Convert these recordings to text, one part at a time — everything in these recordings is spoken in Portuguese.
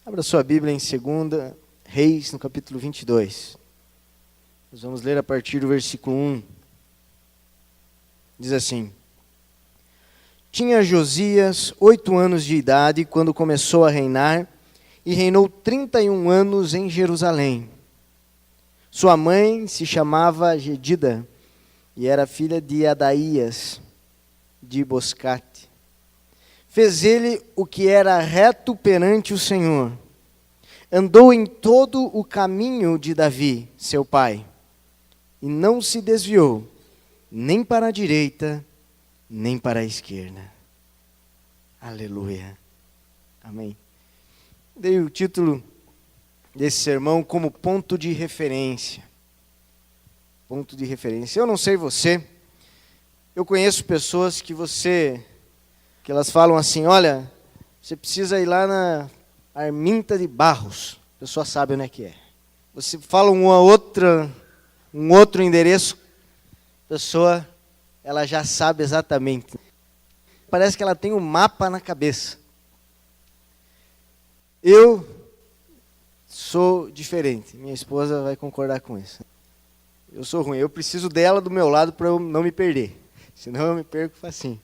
Abra sua Bíblia em 2 Reis, no capítulo 22. Nós vamos ler a partir do versículo 1. Diz assim: Tinha Josias 8 anos de idade quando começou a reinar, e reinou 31 anos em Jerusalém. Sua mãe se chamava Jedida, e era filha de Adaías, de Boscate. Fez ele o que era reto perante o Senhor. Andou em todo o caminho de Davi, seu pai, e não se desviou, nem para a direita, nem para a esquerda. Aleluia. Amém. Dei o título desse sermão como ponto de referência. Ponto de referência. Eu não sei você, eu conheço pessoas que elas falam assim: olha, você precisa ir lá na Arminta de Barros. A pessoa sabe onde é que é. Você fala um outro endereço, a pessoa, ela já sabe exatamente. Parece que ela tem um mapa na cabeça. Eu sou diferente. Minha esposa vai concordar com isso. Eu sou ruim. Eu preciso dela do meu lado para eu não me perder. Senão eu me perco facinho.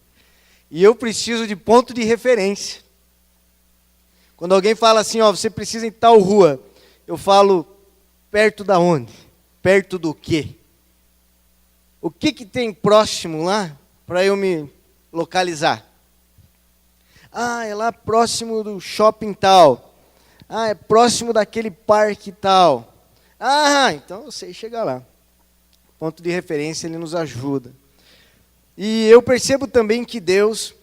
E eu preciso de ponto de referência. Quando alguém fala assim, ó, você precisa ir em tal rua, eu falo, perto da onde? Perto do quê? O que tem próximo lá para eu me localizar? Ah, é lá próximo do shopping tal. Ah, é próximo daquele parque tal. Ah, então eu sei chegar lá. Ponto de referência, ele nos ajuda. E eu percebo também que Deus,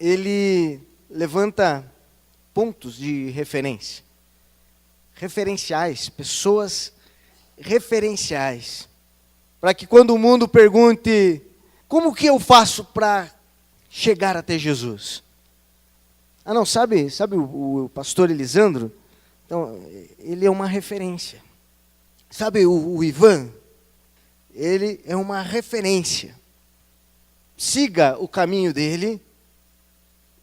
ele levanta pontos de referência. Referenciais, pessoas referenciais. Para que quando o mundo pergunte, como que eu faço para chegar até Jesus? Ah não, sabe o pastor Elisandro? Então, ele é uma referência. Sabe o Ivan? Ele é uma referência. Siga o caminho dele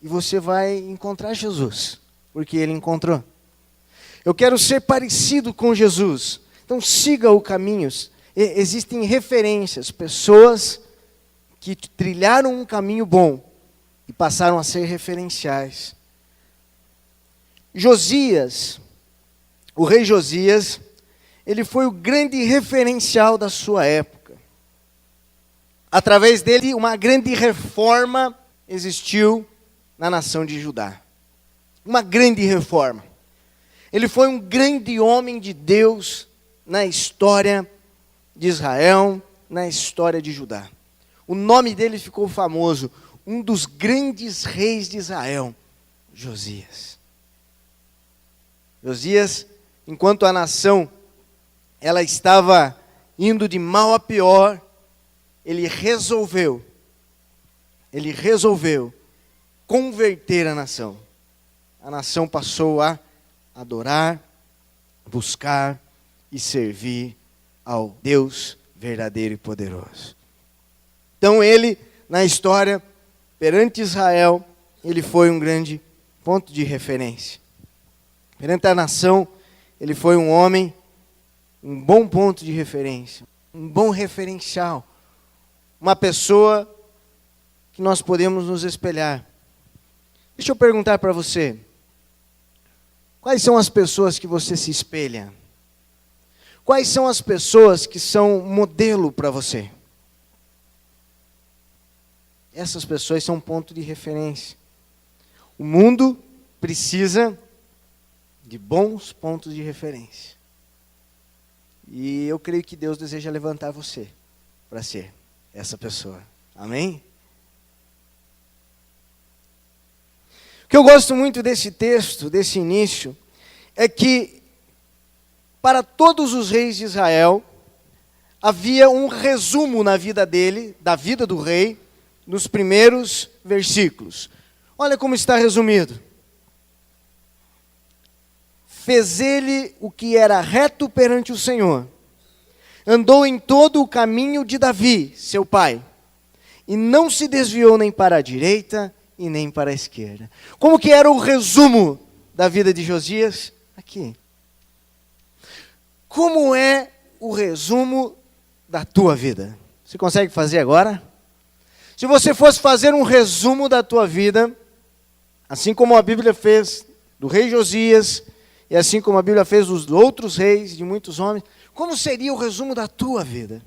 e você vai encontrar Jesus, porque ele encontrou. Eu quero ser parecido com Jesus, então siga o caminho. Existem referências, pessoas que trilharam um caminho bom e passaram a ser referenciais. Josias, o rei Josias, ele foi o grande referencial da sua época. Através dele, uma grande reforma existiu na nação de Judá. Uma grande reforma. Ele foi um grande homem de Deus na história de Israel, na história de Judá. O nome dele ficou famoso, um dos grandes reis de Israel, Josias. Josias, enquanto a nação ela estava indo de mal a pior, ele resolveu converter a nação. A nação passou a adorar, buscar e servir ao Deus verdadeiro e poderoso. Então ele, na história, perante Israel, ele foi um grande ponto de referência. Perante a nação, ele foi um homem, um bom ponto de referência, um bom referencial. Uma pessoa que nós podemos nos espelhar. Deixa eu perguntar para você. Quais são as pessoas que você se espelha? Quais são as pessoas que são modelo para você? Essas pessoas são um ponto de referência. O mundo precisa de bons pontos de referência. E eu creio que Deus deseja levantar você para ser essa pessoa. Amém? O que eu gosto muito desse texto, desse início, é que para todos os reis de Israel, havia um resumo na vida dele, da vida do rei, nos primeiros versículos. Olha como está resumido. Fez ele o que era reto perante o Senhor. Andou em todo o caminho de Davi, seu pai, e não se desviou nem para a direita e nem para a esquerda. Como que era o resumo da vida de Josias? aqui. Como é o resumo da tua vida? Você consegue fazer agora? Se você fosse fazer um resumo da tua vida, assim como a Bíblia fez do rei Josias, e assim como a Bíblia fez dos outros reis, de muitos homens, como seria o resumo da tua vida?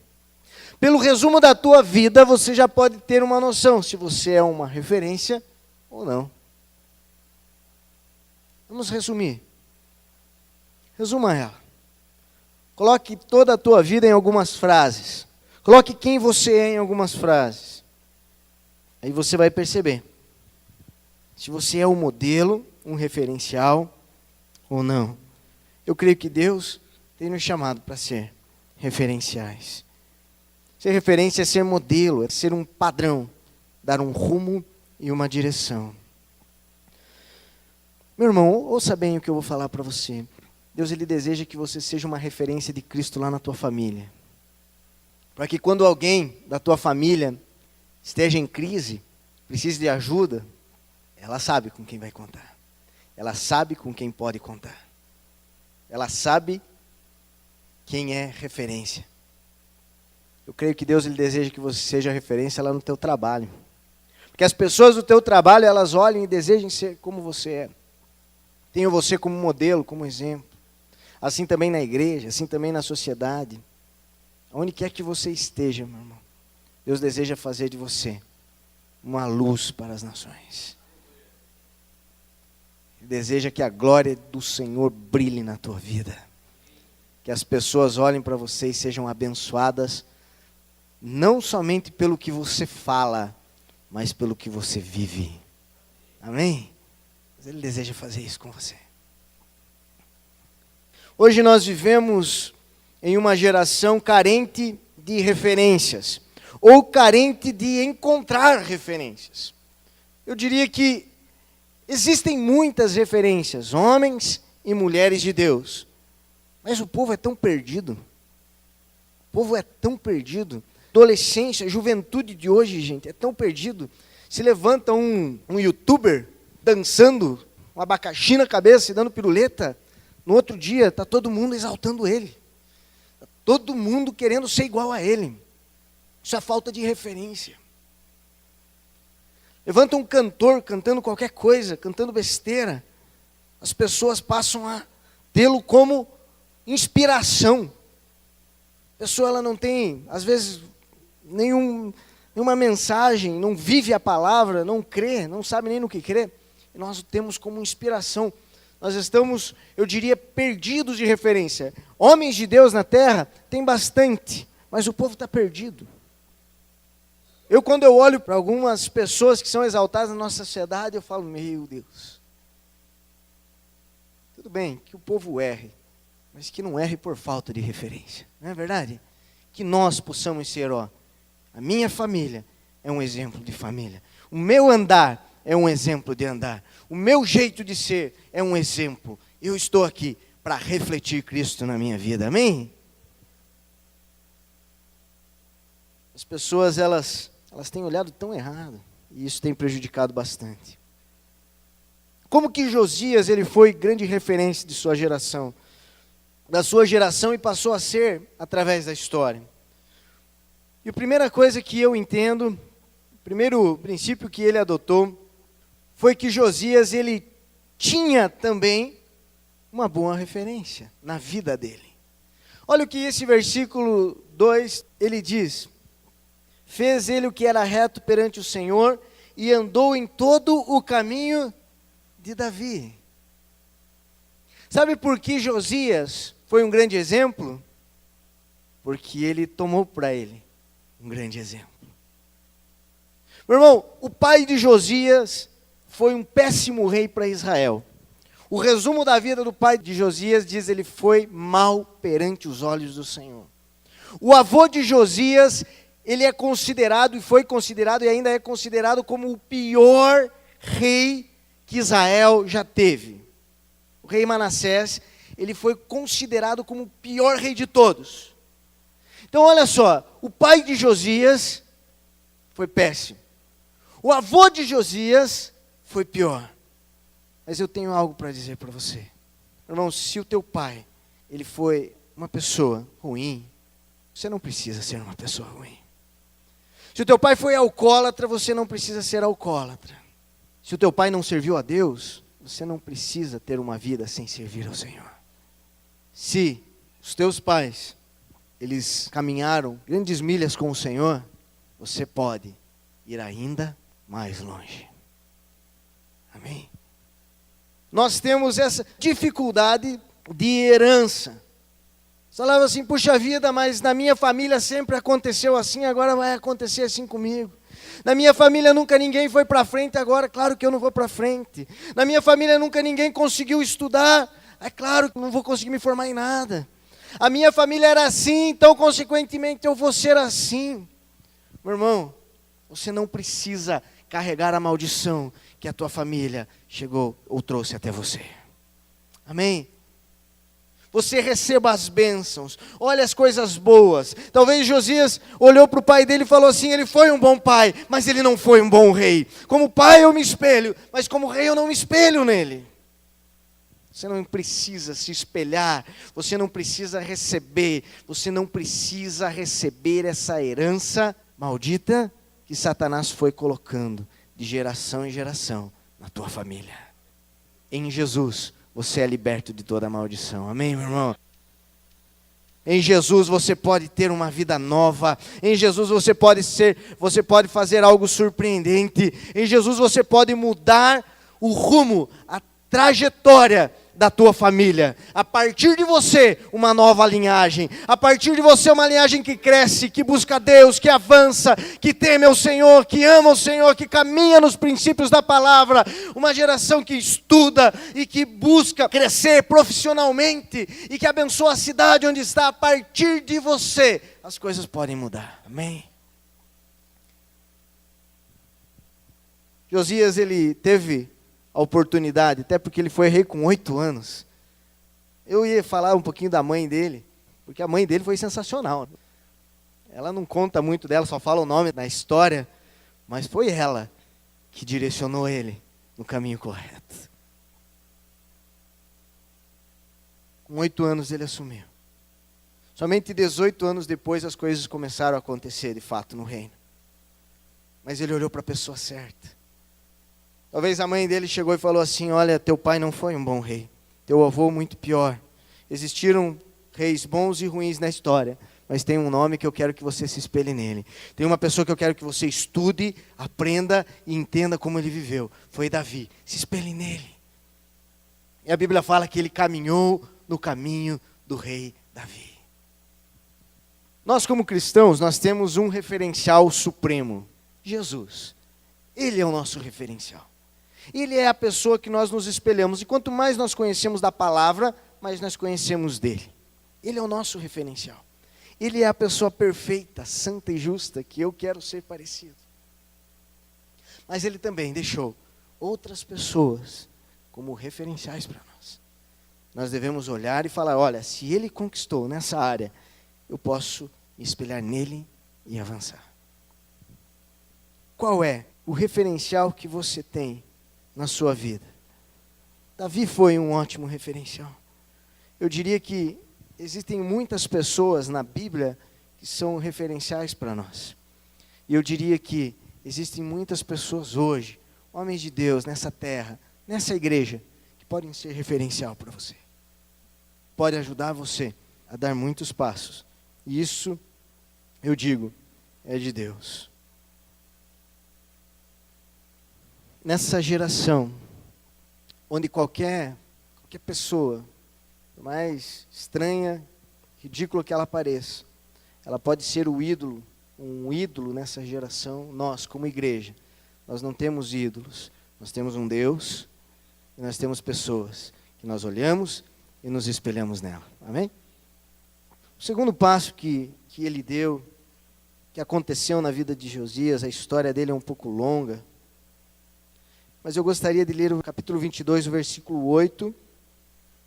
Pelo resumo da tua vida, você já pode ter uma noção se você é uma referência ou não. Vamos resumir. Resuma ela. Coloque toda a tua vida em algumas frases. Coloque quem você é em algumas frases. Aí você vai perceber se você é um modelo, um referencial ou não. Eu creio que Deus tem nos chamado para ser referenciais. Ser referência é ser modelo, é ser um padrão, dar um rumo e uma direção. Meu irmão, ouça bem o que eu vou falar para você. Deus, Ele deseja que você seja uma referência de Cristo lá na tua família. Para que quando alguém da tua família esteja em crise, precise de ajuda, ela sabe com quem vai contar. Ela sabe com quem pode contar. Ela sabe quem é referência. Eu creio que Deus, Ele deseja que você seja referência lá no teu trabalho. Porque as pessoas do teu trabalho, elas olhem e desejem ser como você é. Tenham você como modelo, como exemplo. Assim também na igreja, assim também na sociedade. Onde quer que você esteja, meu irmão, Deus deseja fazer de você uma luz para as nações. Ele deseja que a glória do Senhor brilhe na tua vida. Que as pessoas olhem para você e sejam abençoadas, não somente pelo que você fala, mas pelo que você vive. Amém? Mas Ele deseja fazer isso com você. Hoje nós vivemos em uma geração carente de referências, ou carente de encontrar referências. Eu diria que existem muitas referências, homens e mulheres de Deus, mas o povo é tão perdido. O povo é tão perdido. Adolescência, a juventude de hoje, gente, é tão perdido. Se levanta um youtuber dançando, um abacaxi na cabeça e dando piruleta, no outro dia está todo mundo exaltando ele. Está todo mundo querendo ser igual a ele. Isso é falta de referência. Levanta um cantor cantando qualquer coisa, cantando besteira. As pessoas passam a tê-lo como inspiração. A pessoa ela não tem, às vezes, nenhuma mensagem, não vive a palavra, não crê, não sabe nem no que crê. E nós o temos como inspiração. Nós estamos, eu diria, perdidos de referência. Homens de Deus na terra tem bastante, mas o povo está perdido. Quando eu olho para algumas pessoas que são exaltadas na nossa sociedade, eu falo, meu Deus. Tudo bem, que o povo erre, mas que não erre por falta de referência. Não é verdade? Que nós possamos ser, a minha família é um exemplo de família. O meu andar é um exemplo de andar. O meu jeito de ser é um exemplo. Eu estou aqui para refletir Cristo na minha vida. Amém? As pessoas, elas têm olhado tão errado. E isso tem prejudicado bastante. Como que Josias, ele foi grande referência de sua geração? Da sua geração e passou a ser através da história. E a primeira coisa que eu entendo, o primeiro princípio que ele adotou, foi que Josias, ele tinha também uma boa referência na vida dele. Olha o que esse versículo 2, ele diz. Fez ele o que era reto perante o Senhor e andou em todo o caminho de Davi. Sabe por que Josias foi um grande exemplo? Porque ele tomou para ele um grande exemplo. Meu irmão, o pai de Josias foi um péssimo rei para Israel. O resumo da vida do pai de Josias diz: ele foi mau perante os olhos do Senhor. O avô de Josias, ele é considerado, e foi considerado, e ainda é considerado como o pior rei que Israel já teve. O rei Manassés, ele foi considerado como o pior rei de todos. Então olha só, o pai de Josias foi péssimo. O avô de Josias foi pior. Mas eu tenho algo para dizer para você. Irmão, se o teu pai, ele foi uma pessoa ruim, você não precisa ser uma pessoa ruim. Se o teu pai foi alcoólatra, você não precisa ser alcoólatra. Se o teu pai não serviu a Deus, você não precisa ter uma vida sem servir ao Senhor. Se os teus pais, eles caminharam grandes milhas com o Senhor, você pode ir ainda mais longe. Amém? Nós temos essa dificuldade de herança. Você falava assim, puxa vida, mas na minha família sempre aconteceu assim, agora vai acontecer assim comigo. Na minha família nunca ninguém foi para frente, agora claro que eu não vou para frente. Na minha família nunca ninguém conseguiu estudar, é claro que não vou conseguir me formar em nada. A minha família era assim, então consequentemente eu vou ser assim. Meu irmão, você não precisa carregar a maldição que a tua família chegou ou trouxe até você. Amém? Você receba as bênçãos, olha as coisas boas. Talvez Josias olhou para o pai dele e falou assim, ele foi um bom pai, mas ele não foi um bom rei. Como pai eu me espelho, mas como rei eu não me espelho nele. Você não precisa se espelhar, você não precisa receber essa herança maldita que Satanás foi colocando de geração em geração na tua família. Em Jesus, você é liberto de toda maldição. Amém, meu irmão? Em Jesus você pode ter uma vida nova. Em Jesus você pode fazer algo surpreendente. Em Jesus você pode mudar o rumo, a trajetória da tua família. A partir de você, uma nova linhagem. A partir de você, uma linhagem que cresce, que busca Deus, que avança, que teme ao Senhor, que ama o Senhor, que caminha nos princípios da palavra. Uma geração que estuda e que busca crescer profissionalmente e que abençoa a cidade onde está. A partir de você, as coisas podem mudar. Amém? Josias, ele teve a oportunidade, até porque ele foi rei com 8 anos. Eu ia falar um pouquinho da mãe dele, porque a mãe dele foi sensacional. Ela não conta muito dela, só fala o nome na história, mas foi ela que direcionou ele no caminho correto. Com 8 anos ele assumiu. Somente 18 anos depois as coisas começaram a acontecer de fato no reino. Mas ele olhou para a pessoa certa. Talvez a mãe dele chegou e falou assim, olha, teu pai não foi um bom rei, teu avô muito pior. Existiram reis bons e ruins na história, mas tem um nome que eu quero que você se espelhe nele. Tem uma pessoa que eu quero que você estude, aprenda e entenda como ele viveu. Foi Davi, se espelhe nele. E a Bíblia fala que ele caminhou no caminho do rei Davi. Nós como cristãos, nós temos um referencial supremo, Jesus. Ele é o nosso referencial. Ele é a pessoa que nós nos espelhamos. E quanto mais nós conhecemos da palavra, mais nós conhecemos dele. Ele é o nosso referencial. Ele é a pessoa perfeita, santa e justa, que eu quero ser parecido. Mas ele também deixou outras pessoas como referenciais para nós. Nós devemos olhar e falar, olha, se ele conquistou nessa área, eu posso me espelhar nele e avançar. Qual é o referencial que você tem na sua vida? Davi foi um ótimo referencial. Eu diria que existem muitas pessoas na Bíblia que são referenciais para nós. E eu diria que existem muitas pessoas hoje, homens de Deus, nessa terra, nessa igreja, que podem ser referencial para você. Pode ajudar você a dar muitos passos. E isso, eu digo, é de Deus. Nessa geração, onde qualquer pessoa, por mais estranha, ridícula que ela pareça, ela pode ser o ídolo, um ídolo nessa geração. Nós, como igreja, nós não temos ídolos, nós temos um Deus e nós temos pessoas que nós olhamos e nos espelhamos nela. Amém? O segundo passo que ele deu, que aconteceu na vida de Josias, a história dele é um pouco longa, mas eu gostaria de ler o capítulo 22, o versículo 8,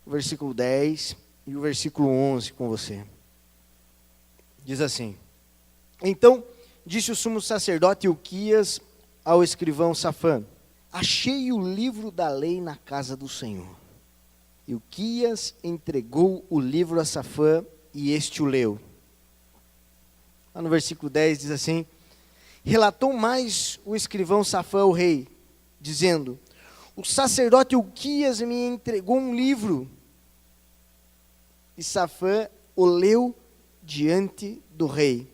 o versículo 10 e o versículo 11 com você. Diz assim: Então disse o sumo sacerdote Ilquias ao escrivão Safã: Achei o livro da lei na casa do Senhor. Ilquias entregou o livro a Safã e este o leu. Lá no versículo 10 diz assim: relatou mais o escrivão Safã ao rei, dizendo: o sacerdote Ilquias me entregou um livro. E Safã o leu diante do rei.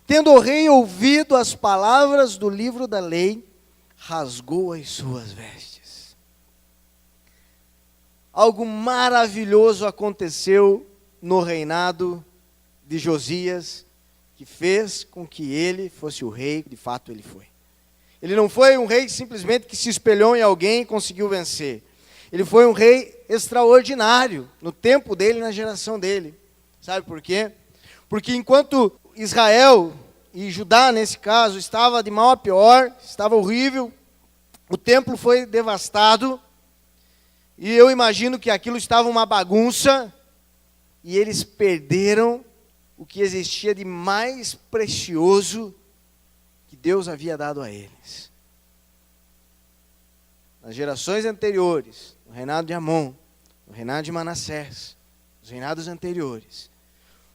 Tendo o rei ouvido as palavras do livro da lei, rasgou as suas vestes. Algo maravilhoso aconteceu no reinado de Josias, que fez com que ele fosse o rei, de fato ele foi. Ele não foi um rei simplesmente que se espelhou em alguém e conseguiu vencer. Ele foi um rei extraordinário no tempo dele e na geração dele. Sabe por quê? Porque enquanto Israel e Judá, nesse caso, estava de mal a pior, estava horrível, o templo foi devastado, e eu imagino que aquilo estava uma bagunça, e eles perderam o que existia de mais precioso que Deus havia dado a eles. Nas gerações anteriores, no reinado de Amon, no reinado de Manassés, nos reinados anteriores,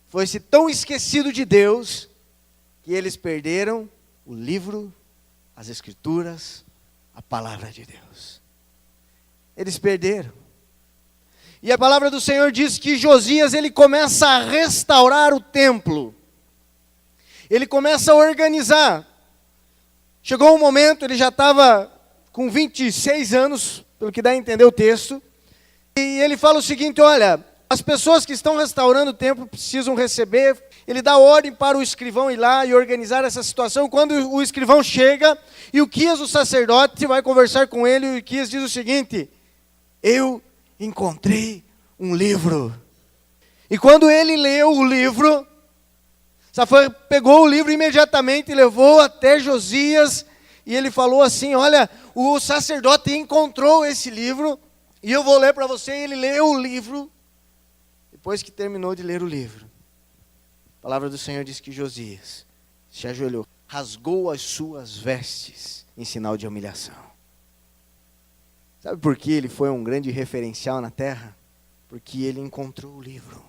foi-se tão esquecido de Deus que eles perderam o livro, as escrituras, a palavra de Deus. Eles perderam. E a palavra do Senhor diz que Josias, ele começa a restaurar o templo. Ele começa a organizar. Chegou um momento, ele já estava com 26 anos, pelo que dá a entender o texto, e ele fala o seguinte: olha, as pessoas que estão restaurando o templo precisam receber. Ele dá ordem para o escrivão ir lá e organizar essa situação. Quando o escrivão chega, e Ilquias, o sacerdote, vai conversar com ele, e Ilquias diz o seguinte: eu encontrei um livro. E quando ele leu o livro, Safã pegou o livro imediatamente, levou até Josias, e ele falou assim: olha, o sacerdote encontrou esse livro, e eu vou ler para você. E ele leu o livro. Depois que terminou de ler o livro, a palavra do Senhor diz que Josias se ajoelhou, rasgou as suas vestes em sinal de humilhação. Sabe por que ele foi um grande referencial na terra? Porque ele encontrou o livro.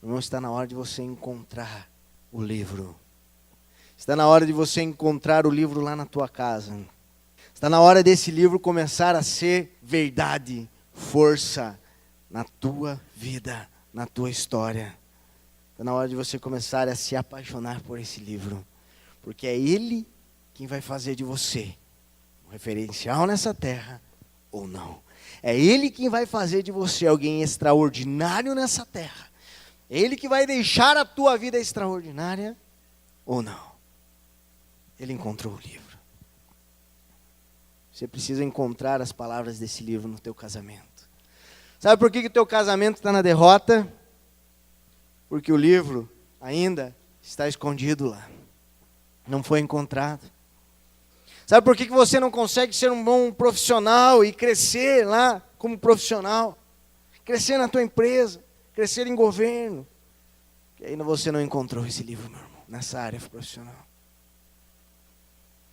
Não está na hora de você encontrar o livro. Está na hora de você encontrar o livro lá na tua casa. Está na hora desse livro começar a ser verdade, força na tua vida, na tua história. Está na hora de você começar a se apaixonar por esse livro. Porque é ele quem vai fazer de você um referencial nessa terra ou não. É ele quem vai fazer de você alguém extraordinário nessa terra. É ele que vai deixar a tua vida extraordinária ou não. Ele encontrou o livro. Você precisa encontrar as palavras desse livro no teu casamento. Sabe por que o teu casamento está na derrota? Porque o livro ainda está escondido lá. Não foi encontrado. Sabe por que você não consegue ser um bom profissional e crescer lá como profissional? Crescer na tua empresa, crescer em governo. Porque ainda você não encontrou esse livro, meu irmão, nessa área profissional.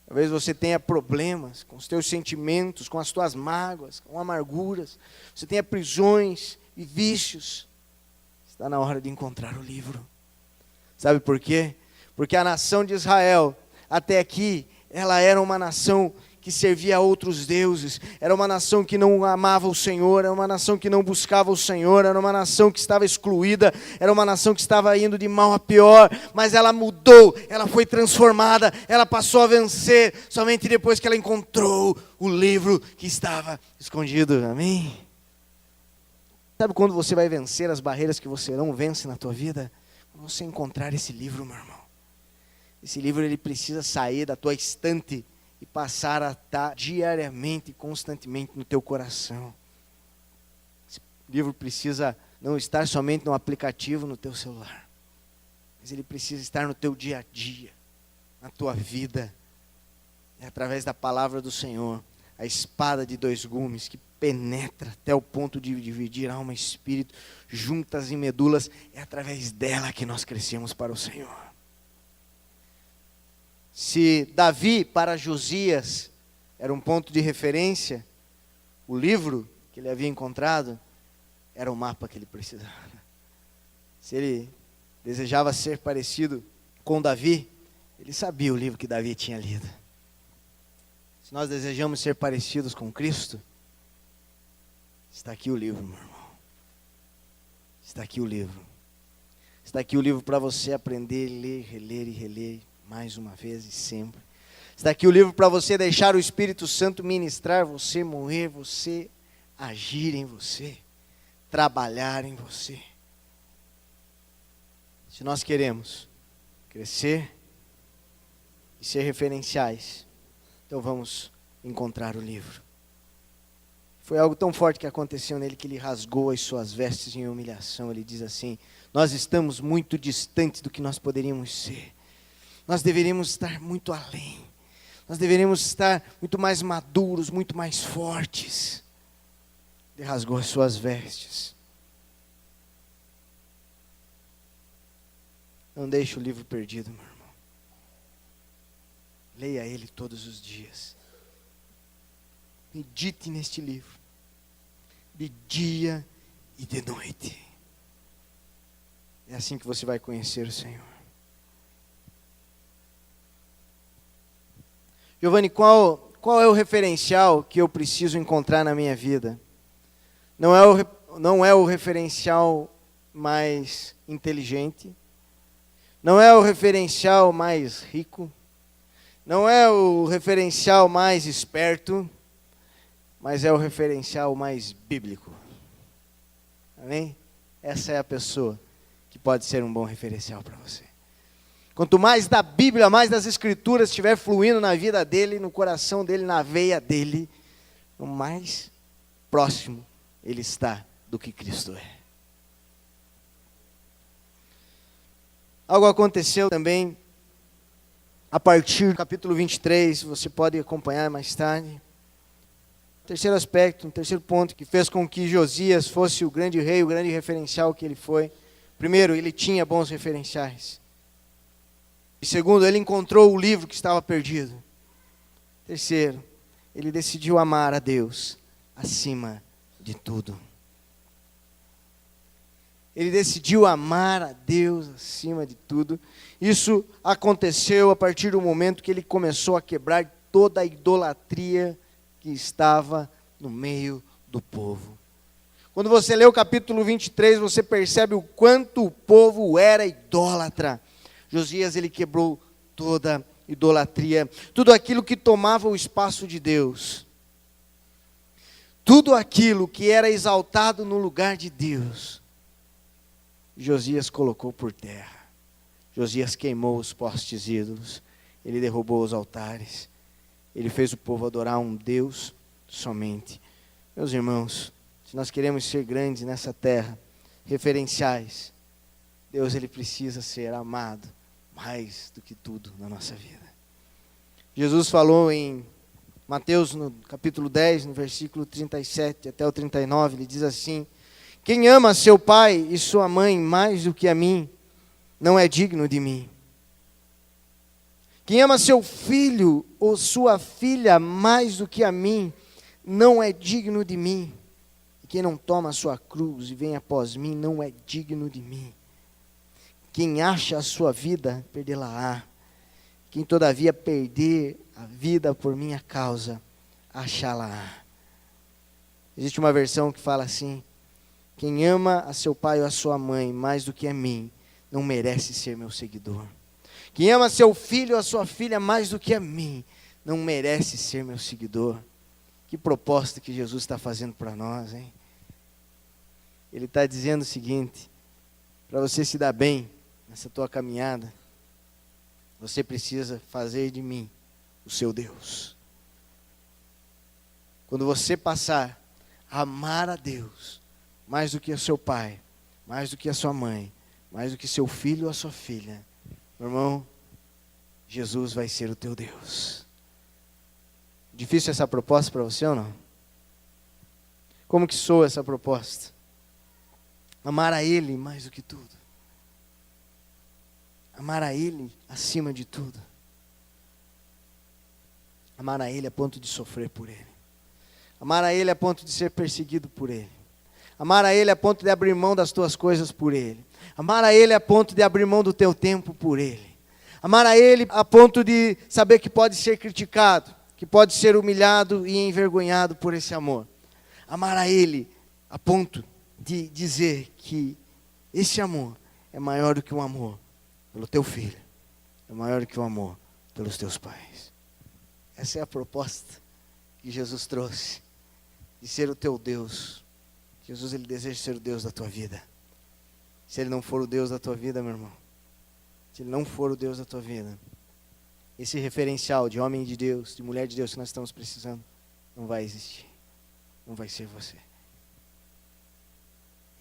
Talvez você tenha problemas com os teus sentimentos, com as tuas mágoas, com amarguras. Você tenha prisões e vícios. Está na hora de encontrar o livro. Sabe por quê? Porque a nação de Israel, até aqui, ela era uma nação que servia a outros deuses. Era uma nação que não amava o Senhor. Era uma nação que não buscava o Senhor. Era uma nação que estava excluída. Era uma nação que estava indo de mal a pior. Mas ela mudou, ela foi transformada. Ela passou a vencer somente depois que ela encontrou o livro que estava escondido. Amém? Sabe quando você vai vencer as barreiras que você não vence na tua vida? Quando você encontrar esse livro, meu irmão. Esse livro, ele precisa sair da tua estante e passar a estar diariamente, constantemente no teu coração. Esse livro precisa não estar somente no aplicativo no teu celular, mas ele precisa estar no teu dia a dia, na tua vida. É através da palavra do Senhor, a espada de dois gumes que penetra até o ponto de dividir alma e espírito, juntas e medulas. É através dela que nós crescemos para o Senhor. Se Davi para Josias era um ponto de referência, o livro que que ele havia encontrado era o mapa que ele precisava. Se ele desejava ser parecido com Davi, ele sabia o livro que Davi tinha lido. Se nós desejamos ser parecidos com Cristo, está aqui o livro, meu irmão. Está aqui o livro. Está aqui o livro para você aprender, ler, reler e reler mais uma vez e sempre. Está aqui o livro para você deixar o Espírito Santo ministrar você, mover você, agir em você, trabalhar em você. Se nós queremos crescer e ser referenciais, então vamos encontrar o livro. Foi algo tão forte que aconteceu nele que ele rasgou as suas vestes em humilhação. Ele diz assim: nós estamos muito distantes do que nós poderíamos ser. Nós deveríamos estar muito além. Nós deveríamos estar muito mais maduros, muito mais fortes. Ele rasgou as suas vestes. Não deixe o livro perdido, meu irmão. Leia ele todos os dias. Medite neste livro, de dia e de noite. É assim que você vai conhecer o Senhor. Giovanni, qual é o referencial que eu preciso encontrar na minha vida? Não é o referencial mais inteligente, não é o referencial mais rico, não é o referencial mais esperto, mas é o referencial mais bíblico. Amém? Essa é a pessoa que pode ser um bom referencial para você. Quanto mais da Bíblia, mais das Escrituras estiver fluindo na vida dele, no coração dele, na veia dele, o mais próximo ele está do que Cristo é. Algo aconteceu também a partir do capítulo 23, você pode acompanhar mais tarde. Terceiro aspecto, um terceiro ponto que fez com que Josias fosse o grande rei, o grande referencial que ele foi. Primeiro, ele tinha bons referenciais. E segundo, ele encontrou o livro que estava perdido. Terceiro, ele decidiu amar a Deus acima de tudo. Ele decidiu amar a Deus acima de tudo. Isso aconteceu a partir do momento que ele começou a quebrar toda a idolatria que estava no meio do povo. Quando você lê o capítulo 23, você percebe o quanto o povo era idólatra. Josias, ele quebrou toda idolatria, tudo aquilo que tomava o espaço de Deus, tudo aquilo que era exaltado no lugar de Deus, Josias colocou por terra. Josias queimou os postes ídolos, ele derrubou os altares, ele fez o povo adorar um Deus somente. Meus irmãos, se nós queremos ser grandes nessa terra, referenciais, Deus, ele precisa ser amado mais do que tudo na nossa vida. Jesus falou em Mateus, no capítulo 10, no versículo 37 até o 39, ele diz assim: quem ama seu pai e sua mãe mais do que a mim, não é digno de mim. Quem ama seu filho ou sua filha mais do que a mim, não é digno de mim. E quem não toma a sua cruz e vem após mim, não é digno de mim. Quem acha a sua vida, perdê-la-á. Quem todavia perder a vida por minha causa, achá-la-á. Existe uma versão que fala assim: quem ama a seu pai ou a sua mãe mais do que a mim, não merece ser meu seguidor. Quem ama seu filho ou a sua filha mais do que a mim, não merece ser meu seguidor. Que proposta que Jesus está fazendo para nós, hein? Ele está dizendo o seguinte: para você se dar bem nessa tua caminhada, você precisa fazer de mim o seu Deus. Quando você passar a amar a Deus mais do que o seu pai, mais do que a sua mãe, mais do que seu filho ou a sua filha, meu irmão, Jesus vai ser o teu Deus. Difícil essa proposta para você ou não? Como que soa essa proposta? Amar a Ele mais do que tudo. Amar a Ele acima de tudo. Amar a Ele a ponto de sofrer por Ele. Amar a Ele a ponto de ser perseguido por Ele. Amar a Ele a ponto de abrir mão das tuas coisas por Ele. Amar a Ele a ponto de abrir mão do teu tempo por Ele. Amar a Ele a ponto de saber que pode ser criticado, que pode ser humilhado e envergonhado por esse amor. Amar a Ele a ponto de dizer que esse amor é maior do que um amor pelo teu filho, é maior do que um amor pelos teus pais. Essa é a proposta que Jesus trouxe, de ser o teu Deus. Jesus, Ele deseja ser o Deus da tua vida. Se Ele não for o Deus da tua vida, meu irmão, se Ele não for o Deus da tua vida, esse referencial de homem de Deus, de mulher de Deus que nós estamos precisando, não vai existir. Não vai ser você.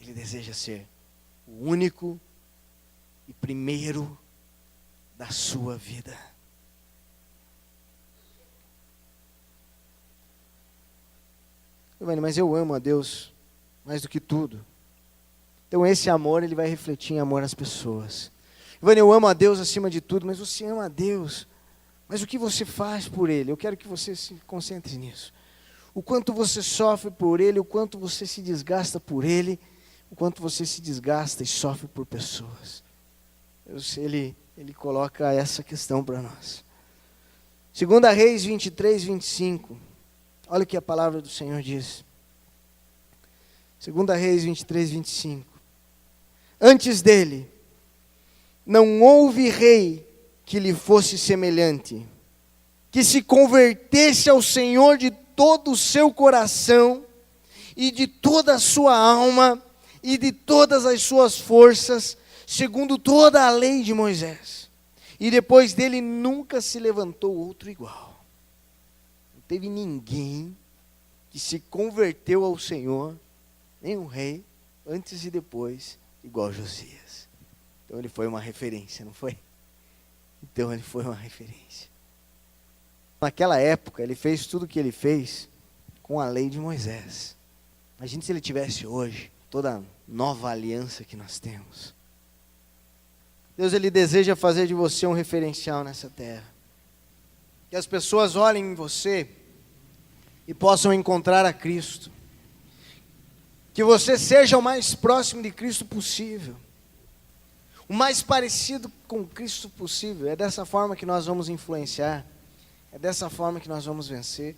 Ele deseja ser o único e primeiro da sua vida. Mas eu amo a Deus mais do que tudo. Então esse amor, ele vai refletir em amor às pessoas. Eu amo a Deus acima de tudo, mas você ama a Deus. Mas o que você faz por Ele? Eu quero que você se concentre nisso. O quanto você sofre por Ele, o quanto você se desgasta por Ele, o quanto você se desgasta e sofre por pessoas. Ele coloca essa questão para nós. 2 Reis 23, 25. Olha o que a palavra do Senhor diz. 2 Reis 23, 25. Antes dele, não houve rei que lhe fosse semelhante, que se convertesse ao Senhor de todo o seu coração, e de toda a sua alma, e de todas as suas forças, segundo toda a lei de Moisés. E depois dele nunca se levantou outro igual. Não teve ninguém que se converteu ao Senhor, nem um rei, antes e depois, igual Josias. Então ele foi uma referência, não foi? Então ele foi uma referência. Naquela época, ele fez tudo o que ele fez com a lei de Moisés. Imagine se ele tivesse hoje toda a nova aliança que nós temos. Deus, Ele deseja fazer de você um referencial nessa terra. Que as pessoas olhem em você e possam encontrar a Cristo. Que você seja o mais próximo de Cristo possível. O mais parecido com Cristo possível. É dessa forma que nós vamos influenciar. É dessa forma que nós vamos vencer.